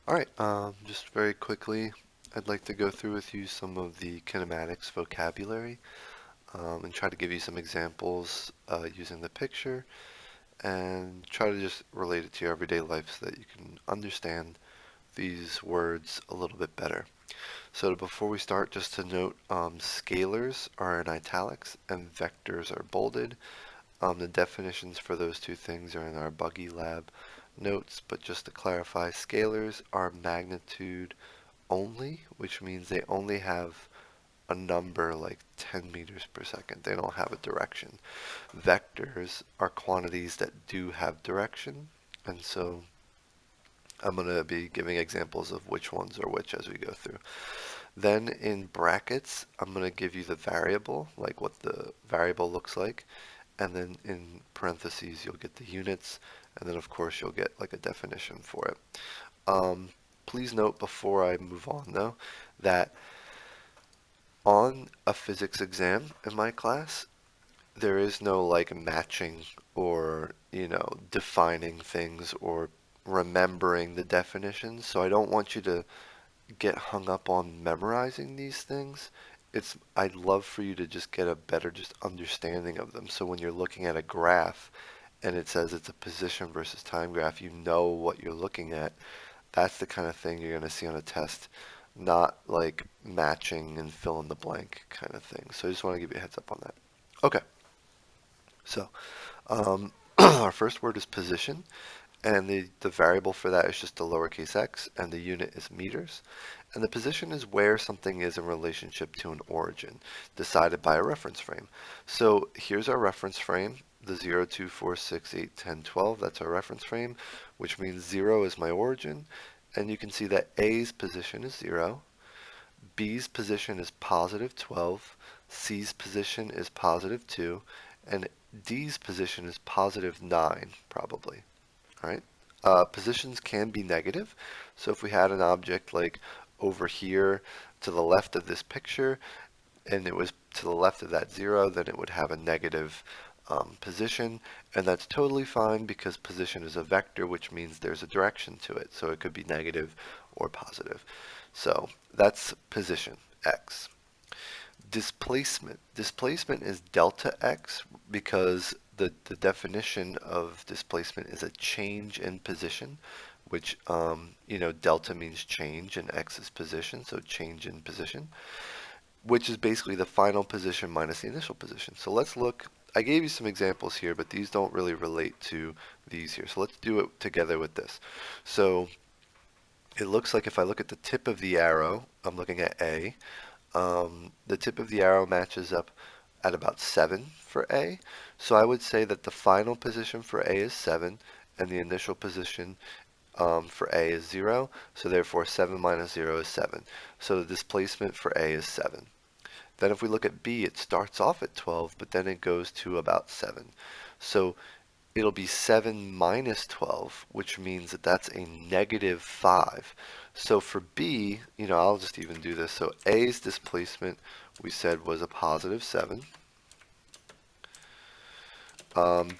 Alright, just very quickly, I'd like to go through with you some of the kinematics vocabulary and try to give you some examples using the picture and try to just relate it to your everyday life so that you can understand these words a little bit better. So before we start, just to note, scalars are in italics and vectors are bolded. The definitions for those two things are in our Buggy Lab notes, but just to clarify, scalars are magnitude only, which means they only have a number like 10 meters per second. They don't have a direction. Vectors are quantities that do have direction, and so I'm going to be giving examples of which ones are which as we go through. Then in brackets, I'm going to give you the variable, like what the variable looks like, and then in parentheses you'll get the units, and then of course you'll get like a definition for it. Um, Please note before I move on though, that on a physics exam in my class, there is no like matching or, defining things or remembering the definitions. So I don't want you to get hung up on memorizing these things. I'd love for you to just get a better just understanding of them. So when you're looking at a graph and it says it's a position versus time graph, you know what you're looking at. That's the kind of thing you're going to see on a test, not like matching and fill in the blank kind of thing. So I just want to give you a heads up on that. Okay, so our first word is position, and the variable for that is just a lowercase x, and the unit is meters. And the position is where something is in relationship to an origin, decided by a reference frame. So here's our reference frame, the 0, 2, 4, 6, 8, 10, 12. That's our reference frame, which means 0 is my origin. And you can see that A's position is 0, B's position is positive 12, C's position is positive 2, and D's position is positive 9, probably. All right. Positions can be negative. So if we had an object like over here to the left of this picture, and it was to the left of that 0, then it would have a negative position, and that's totally fine because position is a vector, which means there's a direction to it. So it could be negative or positive. So that's position, x. Displacement. Displacement is delta x because the definition of displacement is a change in position, which, delta means change and x is position, so change in position, which is basically the final position minus the initial position. So let's look. I gave you some examples here, but these don't really relate to these here. So let's do it together with this. So it looks like if I look at the tip of the arrow, I'm looking at A. The tip of the arrow matches up at about 7 for A. So I would say that the final position for A is 7 and the initial position for A is 0. So therefore 7 minus 0 is 7. So the displacement for A is 7. Then if we look at B, it starts off at 12, but then it goes to about 7. So it'll be 7 minus 12, which means that that's a negative 5. So for B, I'll just even do this. So A's displacement, we said, was a positive 7.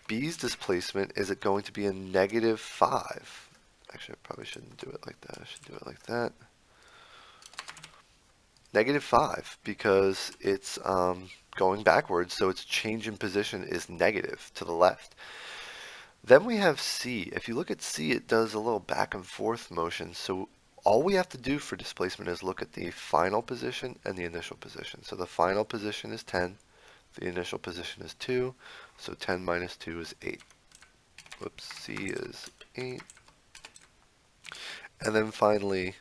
B's displacement, is it going to be a negative 5? Actually, I probably shouldn't do it like that. I should do it like that. Negative 5, because it's going backwards, so its change in position is negative to the left. Then we have C. If you look at C, it does a little back and forth motion. So all we have to do for displacement is look at the final position and the initial position. So the final position is 10. The initial position is 2. So 10 minus 2 is 8. Whoops, C is 8. And then finally,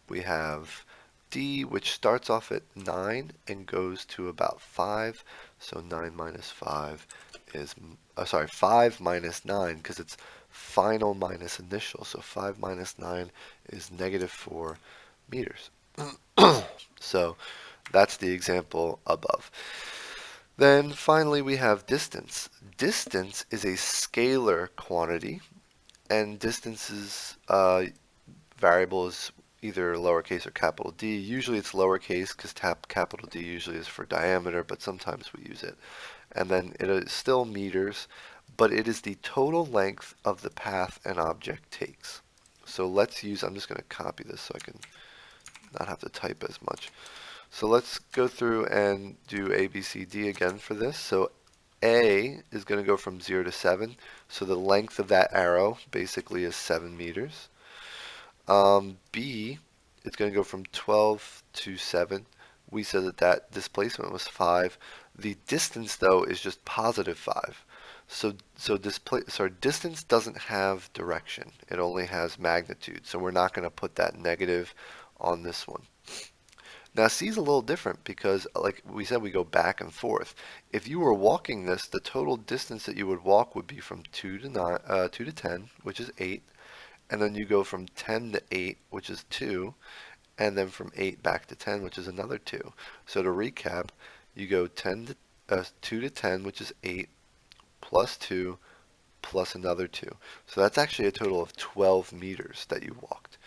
we have D, which starts off at 9 and goes to about 5. So 9 minus 5 is, 5 minus 9, because it's final minus initial. So 5 minus 9 is negative 4 meters. So that's the example above. Then finally we have distance. Distance is a scalar quantity, and distance's variable is either lowercase or capital D. Usually it's lowercase because capital D usually is for diameter, but sometimes we use it. And then it is still meters, but it is the total length of the path an object takes. So let's use, I'm just going to copy this so I can not have to type as much. So let's go through and do A, B, C, D again for this. So A is going to go from 0 to 7. So the length of that arrow basically is 7 meters. B is going to go from 12 to 7. We said that that displacement was 5. The distance, though, is just positive 5. So distance doesn't have direction. It only has magnitude. So we're not going to put that negative on this one. Now C is a little different because, like we said, we go back and forth. If you were walking this, the total distance that you would walk would be from 2 to 9, 2 to 10, which is 8, and then you go from 10 to 8, which is 2, and then from 8 back to 10, which is another 2. So to recap, you go 2 to 10, which is 8, plus 2, plus another 2. So that's actually a total of 12 meters that you walked.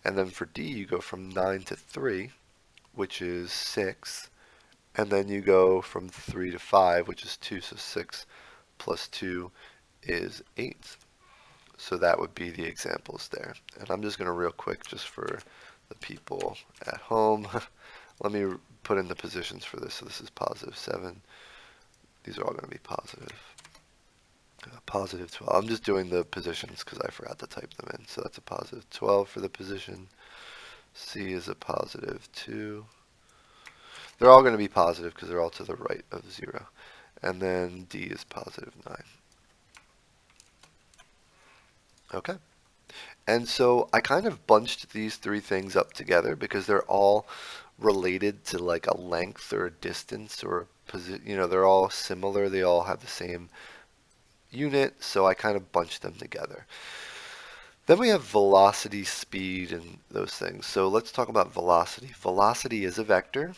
And then for D, you go from 9 to 3, which is 6, and then you go from 3 to 5, which is 2, so 6 plus 2 is 8. So that would be the examples there. And I'm just going to real quick, just for the people at home, let me put in the positions for this. So this is positive 7. These are all going to be positive. Positive 12. I'm just doing the positions because I forgot to type them in. So that's a positive 12 for the position. C is a positive 2. They're all going to be positive because they're all to the right of 0. And then D is positive 9. Okay. And so I kind of bunched these three things up together because they're all related to like a length or a distance or they're all similar. They all have the same unit, so I kind of bunched them together. Then we have velocity, speed, and those things. So let's talk about velocity. Velocity is a vector.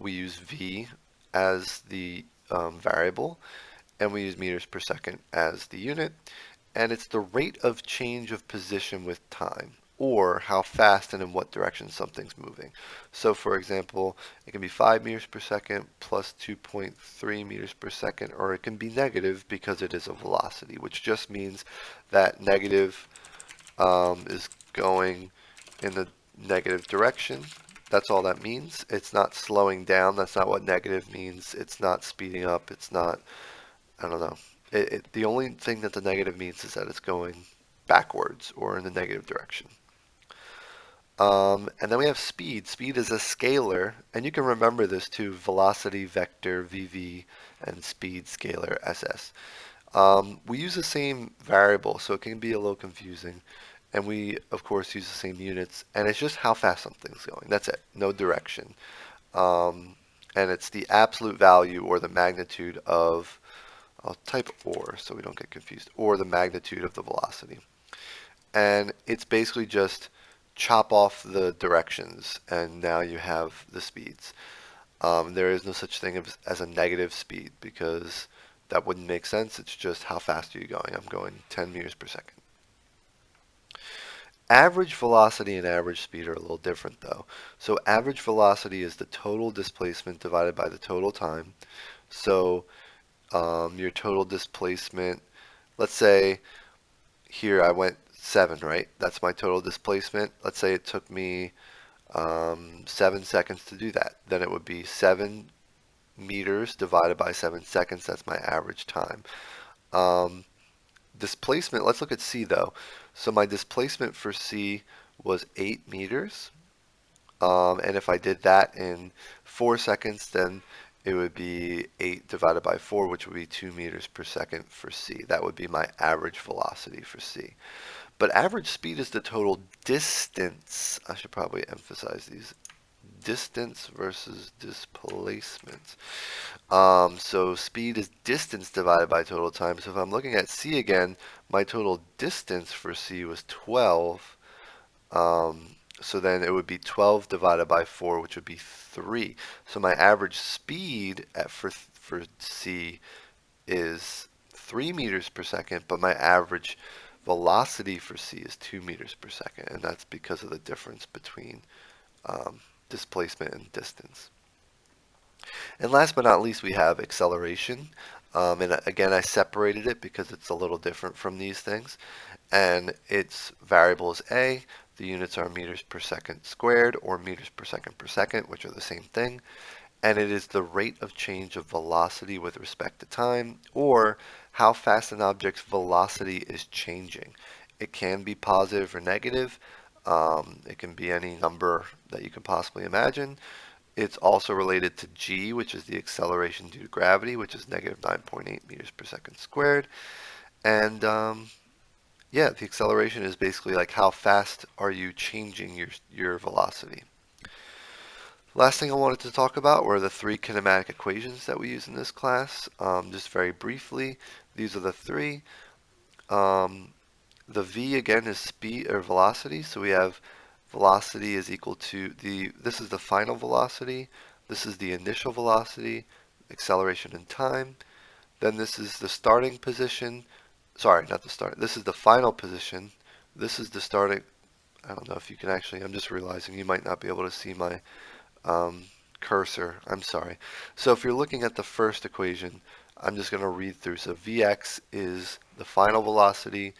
We use v as the variable, and we use meters per second as the unit. And it's the rate of change of position with time, or how fast and in what direction something's moving. So for example, it can be 5 meters per second plus 2.3 meters per second, or it can be negative because it is a velocity, which just means that negative is going in the negative direction. That's all that means. It's not slowing down. That's not what negative means. It's not speeding up. It's not, I don't know. The only thing that the negative means is that it's going backwards or in the negative direction. And then we have speed. Speed is a scalar, and you can remember this too: velocity vector VV and speed scalar SS. We use the same variable, so it can be a little confusing. And we, of course, use the same units, and it's just how fast something's going. That's it, no direction. And it's the absolute value or the magnitude of, I'll type or so we don't get confused, or the magnitude of the velocity. And it's basically just chop off the directions, and now you have the speeds. There is no such thing as a negative speed because that wouldn't make sense. It's just how fast are you going? I'm going 10 meters per second. Average velocity and average speed are a little different though. So average velocity is the total displacement divided by the total time. So your total displacement, let's say here I went 7, right? That's my total displacement. Let's say it took me 7 seconds to do that. Then it would be 7 meters divided by 7 seconds. That's my average time. Displacement, let's look at C though. So my displacement for C was 8 meters. And if I did that in 4 seconds, then it would be 8 divided by 4, which would be 2 meters per second for C. That would be my average velocity for C. But average speed is the total distance. I should probably emphasize these. Distance versus displacement. So speed is distance divided by total time. So if I'm looking at C again, my total distance for C was 12. So then it would be 12 divided by 4, which would be 3. So my average speed for C is 3 meters per second, but my average velocity for C is 2 meters per second, and that's because of the difference between displacement and distance. And last but not least, we have acceleration. And again, I separated it because it's a little different from these things. And its variable is A. The units are meters per second squared or meters per second, which are the same thing. And it is the rate of change of velocity with respect to time, or how fast an object's velocity is changing. It can be positive or negative. It can be any number that you can possibly imagine. It's also related to g, which is the acceleration due to gravity, which is negative 9.8 meters per second squared. And yeah, the acceleration is basically like how fast are you changing your velocity. Last thing I wanted to talk about were the three kinematic equations that we use in this class. Just very briefly, these are the three. Um, the v again is speed or velocity, so we have velocity is equal to this is the final velocity, this is the initial velocity, acceleration in time, then this is the starting position, sorry, not the start, this is the final position, this is the starting, I don't know if you can actually, I'm just realizing you might not be able to see my um, cursor. I'm sorry. So if you're looking at the first equation, I'm just going to read through. So Vx is the final velocity,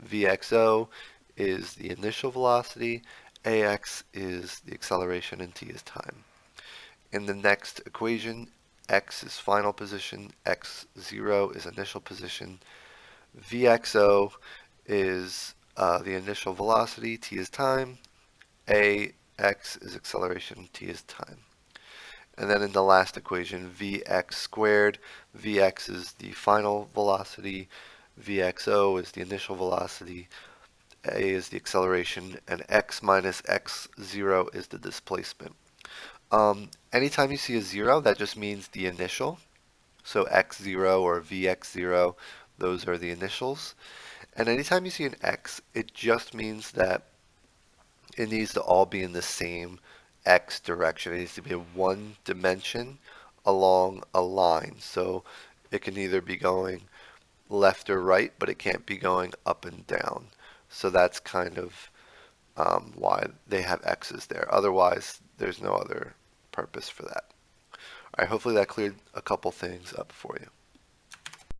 Vxo is the initial velocity, Ax is the acceleration, and t is time. In the next equation, x is final position, x0 is initial position, Vxo is the initial velocity, t is time, Ax is acceleration, t is time. And then in the last equation, Vx squared, Vx is the final velocity, Vxo is the initial velocity, A is the acceleration, and x minus x0 is the displacement. Anytime you see a 0, that just means the initial. So x0 or Vx0, those are the initials. And anytime you see an x, it just means that it needs to all be in the same x direction. It needs to be in one dimension along a line. So it can either be going left or right, but it can't be going up and down. So that's kind of why they have x's there. Otherwise, there's no other purpose for that. All right, hopefully that cleared a couple things up for you.